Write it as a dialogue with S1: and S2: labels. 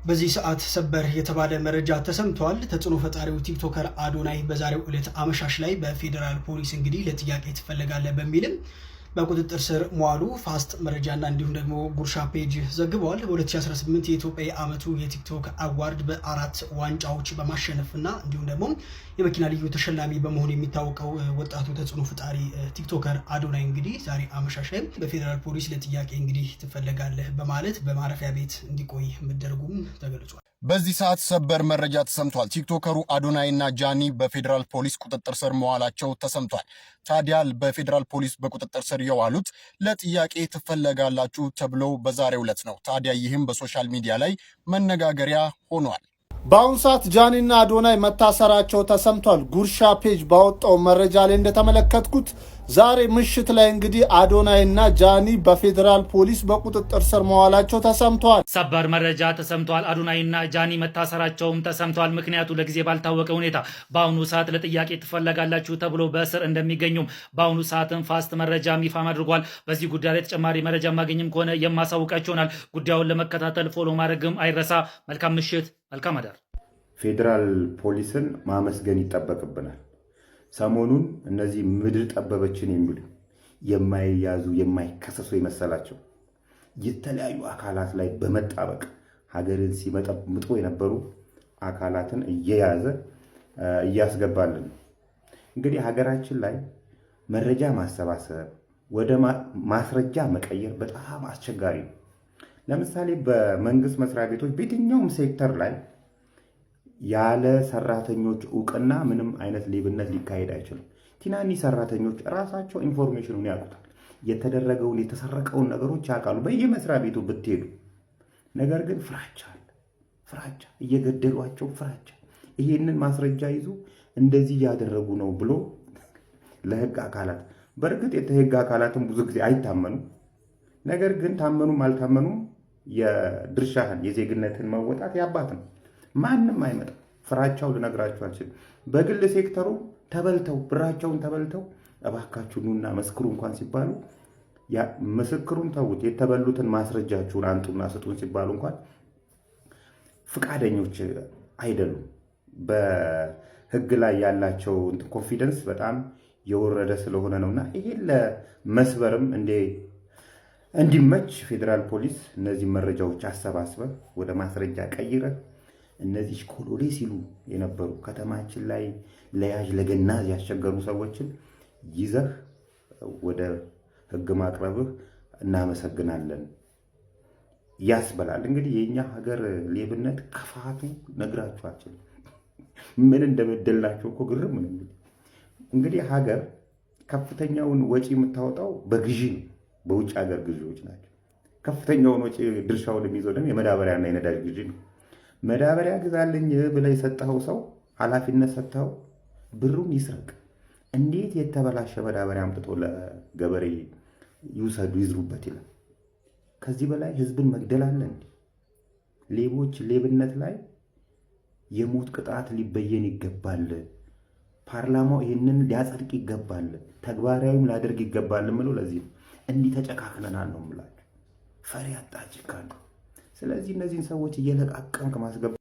S1: በዚህ ሰዓት ሰበር የተባለ መረጃ ተሰምቷል። ተጽዕኖ ፈጣሪው ቲክቶከር አዶናይ በዛሬው ዕለት አመሻሽ ላይ በፌዴራል ፖሊስ እንግዲህ ለጥያቄ ትፈለጋለህ በሚልም በቁጥጥር ስር መዋሉ ፋስት መረጃና እንዲሁም ደግሞ ጉርሻ ፔጅ ዘግበዋል። በ2018 የኢትዮጵያ ዓመቱ የቲክቶክ አዋርድ በአራት ዋንጫዎች በማሸነፍና እንዲሁም ደግሞ የመኪና ልዩ ተሸላሚ በመሆን የሚታወቀው ወጣቱ ተጽዕኖ ፈጣሪ ቲክቶከር አዶናይ እንግዲህ ዛሬ አመሻሽ ላይ በፌዴራል ፖሊስ ለጥያቄ እንግዲህ ትፈለጋለህ በማለት በማረፊያ ቤት እንዲቆይ መደረጉም ተገልጿል።
S2: በዚህ ሰዓት ሰበር መረጃ ተሰምቷል። ቲክቶከሩ አዶናይ እና ጃኒ በፌዴራል ፖሊስ ቁጥጥር ስር መዋላቸው ተሰምቷል። ታዲያ በፌዴራል ፖሊስ በቁጥጥር ስር የዋሉት ለጥያቄ ትፈለጋላችሁ ተብሎ በዛሬው ዕለት ነው። ታዲያ ይህም በሶሻል ሚዲያ ላይ መነጋገሪያ ሆኗል።
S3: በአሁኑ ሰዓት ጃኒና አዶናይ መታሰራቸው ተሰምቷል። ጉርሻ ፔጅ ባወጣው መረጃ ላይ እንደተመለከትኩት ዛሬ ምሽት ላይ እንግዲህ አዶናይና ጃኒ በፌዴራል ፖሊስ በቁጥጥር ስር መዋላቸው ተሰምቷል።
S4: ሰበር መረጃ ተሰምቷል። አዶናይና ጃኒ መታሰራቸውም ተሰምቷል። ምክንያቱ ለጊዜ ባልታወቀ ሁኔታ በአሁኑ ሰዓት ለጥያቄ ትፈለጋላችሁ ተብሎ በእስር እንደሚገኙም በአሁኑ ሰዓትም ፋስት መረጃም ይፋም አድርጓል። በዚህ ጉዳይ ላይ ተጨማሪ መረጃ ማገኝም ከሆነ የማሳውቃችሁ ይሆናል። ጉዳዩን ለመከታተል ፎሎ ማድረግም አይረሳ። መልካም ምሽት፣ መልካም አዳር።
S5: ፌዴራል ፖሊስን ማመስገን ይጠበቅብናል። ሰሞኑን እነዚህ ምድር ጠበበችን የሚሉ የማይያዙ የማይከሰሱ የመሰላቸው የተለያዩ አካላት ላይ በመጣበቅ ሀገርን ሲመጠምጡ የነበሩ አካላትን እየያዘ እያስገባልን። እንግዲህ ሀገራችን ላይ መረጃ ማሰባሰብ ወደ ማስረጃ መቀየር በጣም አስቸጋሪ ነው። ለምሳሌ በመንግስት መስሪያ ቤቶች በየትኛውም ሴክተር ላይ ያለ ሰራተኞች እውቅና ምንም አይነት ሌብነት ሊካሄድ አይችልም። ትናንሽ ሰራተኞች ራሳቸው ኢንፎርሜሽኑን ያውቁታል። የተደረገውን የተሰረቀውን ነገሮች ያውቃሉ በየመስሪያ ቤቱ ብትሄዱ። ነገር ግን ፍራቻ እየገደሏቸው ፍራቻ ይሄንን ማስረጃ ይዞ እንደዚህ እያደረጉ ነው ብሎ ለህግ አካላት በእርግጥ የህግ አካላትም ብዙ ጊዜ አይታመኑም። ነገር ግን ታመኑም አልታመኑም የድርሻህን የዜግነትን መወጣት ያባት ነው። ማንም አይመጣም። ፍራቻው ልነግራችሁ አልችልም። በግል ሴክተሩ ተበልተው ብራቸውን ተበልተው እባካችሁ ኑና መስክሩ እንኳን ሲባሉ ምስክሩን ተውት፣ የተበሉትን ማስረጃችሁን አንጡና ስጡን ሲባሉ እንኳን ፍቃደኞች አይደሉም። በህግ ላይ ያላቸው ኮንፊደንስ በጣም የወረደ ስለሆነ ነውና ይሄን ለመስበርም እንዲመች ፌዴራል ፖሊስ እነዚህ መረጃዎች አሰባስበ ወደ ማስረጃ ቀይረ እነዚህ ኮሎሌ ሲሉ የነበሩ ከተማችን ላይ ለያዥ ለገናዝ ያስቸገሩ ሰዎችን ይዘህ ወደ ህግ ማቅረብህ እናመሰግናለን ያስበላል። እንግዲህ የኛ ሀገር ሌብነት ከፋቱ ነግራችኋችን ምን እንደበደልናቸው እኮ ግርም ነው። እንግዲህ ሀገር ከፍተኛውን ወጪ የምታወጣው በግዢ ነው። በውጭ ሀገር ግዢዎች ናቸው። ከፍተኛውን ወጪ ድርሻውን የሚይዘው ደግሞ የመዳበሪያና የነዳጅ ግዢ ነው። መዳበሪያ ግዛልኝ ብለህ የሰጠኸው ሰው ኃላፊነት ሰጥተኸው ብሩን ይስረቅ። እንዴት የተበላሸ መዳበሪያ አምጥቶ ለገበሬ ይውሰዱ ይዝሩበት ይላል? ከዚህ በላይ ህዝብን መግደል አለ እንዴ? ሌቦች ሌብነት ላይ የሞት ቅጣት ሊበየን ይገባል። ፓርላማው ይህንን ሊያጸድቅ ይገባል፣ ተግባራዊም ላደርግ ይገባል ምለው ለዚህ ነው። እንዲህ ተጨካክነናል ነው የምላችሁ። ፈሪ አጣጭ ካሉ። ስለዚህ እነዚህን ሰዎች እየለቃቀምክ ማስገባት